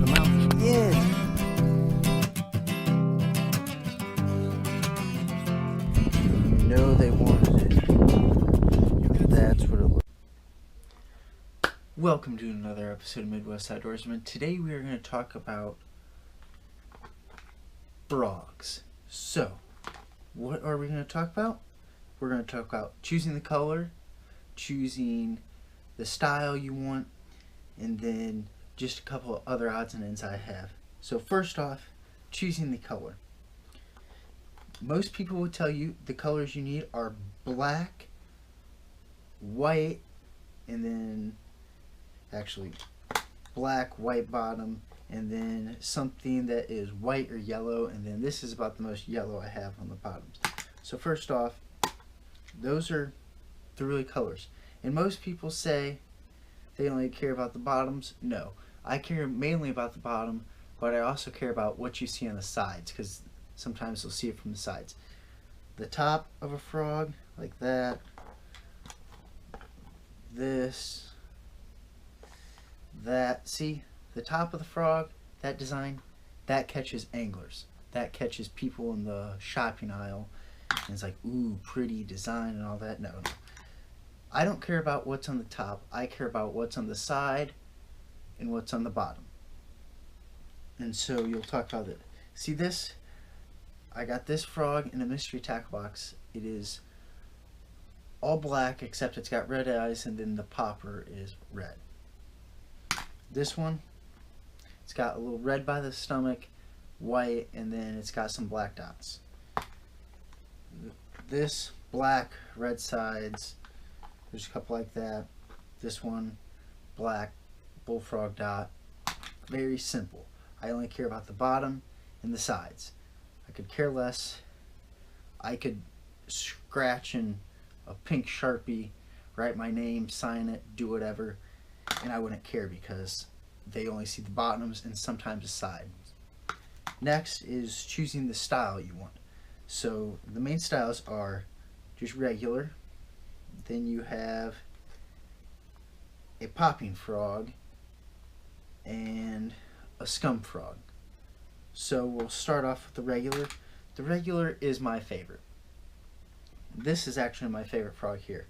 mouth in. No, they wanted it. That's what it looked. Welcome to another episode of Midwest Outdoorsman. Today we are going to talk about frogs. So, what are we going to talk about? We're going to talk about choosing the color, choosing the style you want, and then just a couple of other odds and ends I have. So first off, choosing the color. Most people will tell you the colors you need are black, white, and then actually black, white bottom, and then something that is white or yellow, and then this is about the most yellow I have on the bottoms. So first off, those are the really colors. And most people say they only care about the bottoms. No, I care mainly about the bottom, but I also care about what you see on the sides, because sometimes you'll see it from the sides. The top of a frog, like that, this, that. See, the top of the frog, that design, that catches anglers. That catches people in the shopping aisle. And it's like, ooh, pretty design and all that. No. I don't care about what's on the top. I care about what's on the side and what's on the bottom. And so you'll talk about it. See this? I got this frog in a mystery tackle box. It is all black except it's got red eyes, and then the popper is red. This one, it's got a little red by the stomach, white, and then it's got some black dots. This black, red sides, there's a couple like that. This one, black, bullfrog dot. Very simple. I only care about the bottom and the sides. I could care less. I could scratch in a pink Sharpie, write my name, sign it, do whatever, and I wouldn't care because they only see the bottoms and sometimes the sides. Next is choosing the style you want. So the main styles are just regular. Then you have a popping frog and a scum frog. So we'll start off with the regular. The regular is my favorite. This is actually my favorite frog here.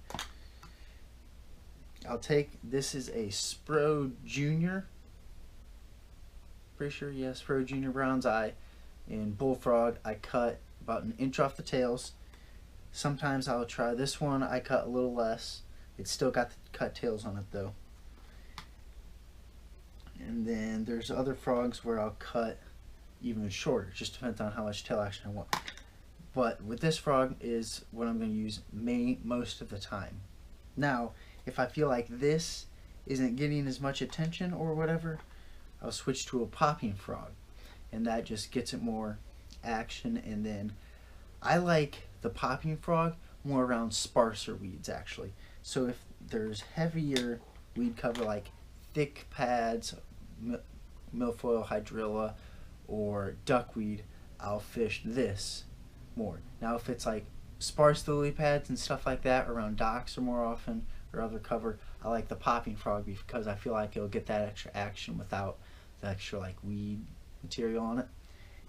This is a Spro Junior. Pretty sure, yes, Spro Junior Brown's Eye. In bullfrog, I cut about an inch off the tails. Sometimes I'll try this one, I cut a little less. It's still got the cut tails on it though. And then there's other frogs where I'll cut even shorter. It just depends on how much tail action I want. But with this frog is what I'm going to use most of the time. Now, if I feel like this isn't getting as much attention or whatever, I'll switch to a popping frog. And that just gets it more action. And then I like the popping frog more around sparser weeds actually. So if there's heavier weed cover like thick pads, milfoil, hydrilla, or duckweed, I'll fish this more. Now if it's like sparse lily pads and stuff like that around docks or more often or other cover, I like the popping frog because I feel like it'll get that extra action without the extra like weed material on it.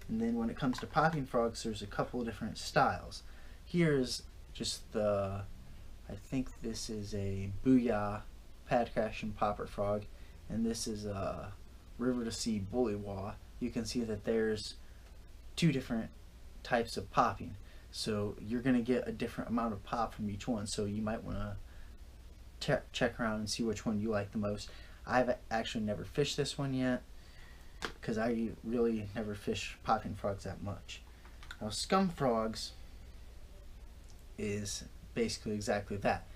And then when it comes to popping frogs, there's a couple of different styles. Here's just I think this is a Booyah pad crash and popper frog, and this is a River to Sea bullywah. You can see that there's two different types of popping, so you're going to get a different amount of pop from each one, so you might want to check around and see which one you like the most. I've actually never fished this one yet because I really never fish popping frogs that much. Now scum frogs is basically exactly that.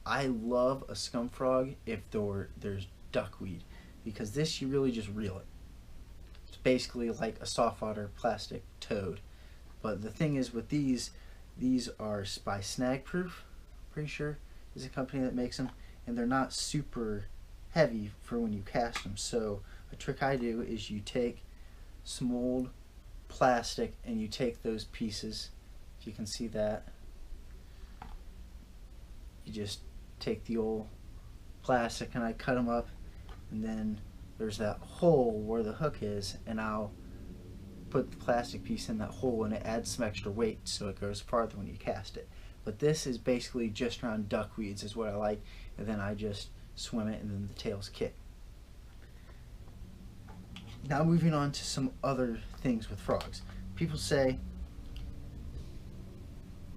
I love a scum frog if there's duckweed, because this you really just reel it. It's basically like a softwater plastic toad. But the thing is with these are by Snag Proof, pretty sure is a company that makes them, and they're not super heavy for when you cast them. So a trick I do is you take some old plastic and you take those pieces, if you can see that, you just take the old plastic and I cut them up and then there's that hole where the hook is, and I'll put the plastic piece in that hole, and it adds some extra weight so it goes farther when you cast it. But this is basically just around duckweeds is what I like, and then I just swim it and then the tails kick. Now moving on to some other things with frogs. People say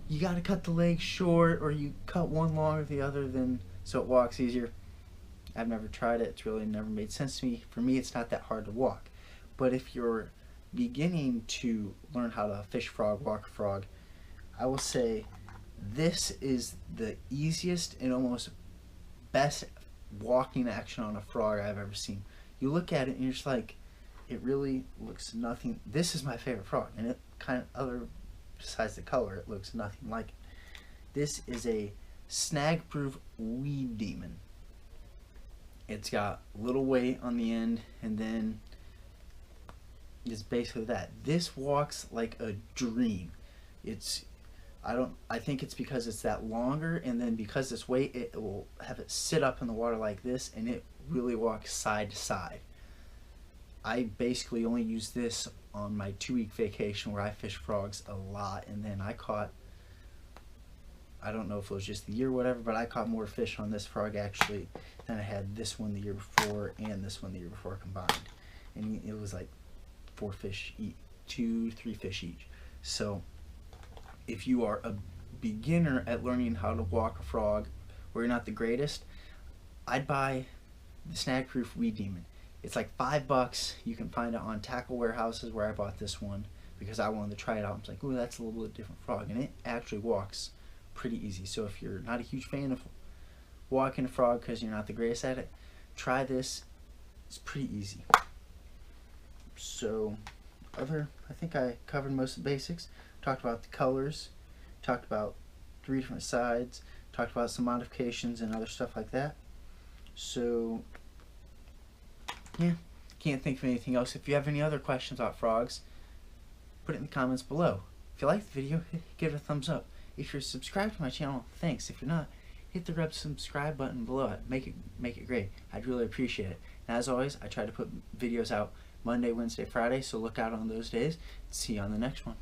you got to cut the legs short, or you cut one long or the other then so it walks easier. I've never tried it. It's really never made sense to me. For me, it's not that hard to walk. But if you're beginning to learn how to fish frog, walk a frog, I will say this is the easiest and almost best walking action on a frog I've ever seen. You look at it and you're just like, it really looks nothing. This is my favorite frog, and it kind of, other besides the color, it looks nothing like it. This is a snag-proof weed demon. It's got little weight on the end, and then it's basically that. This walks like a dream. I think it's because it's that longer, and then because it's weight, it will have it sit up in the water like this, and it really walks side to side. I basically only use this on my 2-week vacation where I fish frogs a lot, and then I caught, I don't know if it was just the year or whatever, but I caught more fish on this frog actually than I had this one the year before and this one the year before combined. And it was like 4 fish each, 2-3 fish each. So if you are a beginner at learning how to walk a frog, or you're not the greatest, I'd buy the Snag Proof Weed Demon. It's like $5. You can find it on tackle warehouses where I bought this one because I wanted to try it out. I was like, ooh, that's a little bit different frog, and it actually walks pretty easy. So if you're not a huge fan of walking a frog because you're not the greatest at it, try this. It's pretty easy. So I think I covered most of the basics. Talked about the colors, talked about 3 different sides, talked about some modifications and other stuff like that. So yeah, can't think of anything else. If you have any other questions about frogs, put it in the comments below. If you liked the video, give it a thumbs up. If you're subscribed to my channel, thanks. If you're not, hit the red subscribe button below it. Make it great. I'd really appreciate it. And as always, I try to put videos out Monday, Wednesday, Friday, so look out on those days. See you on the next one.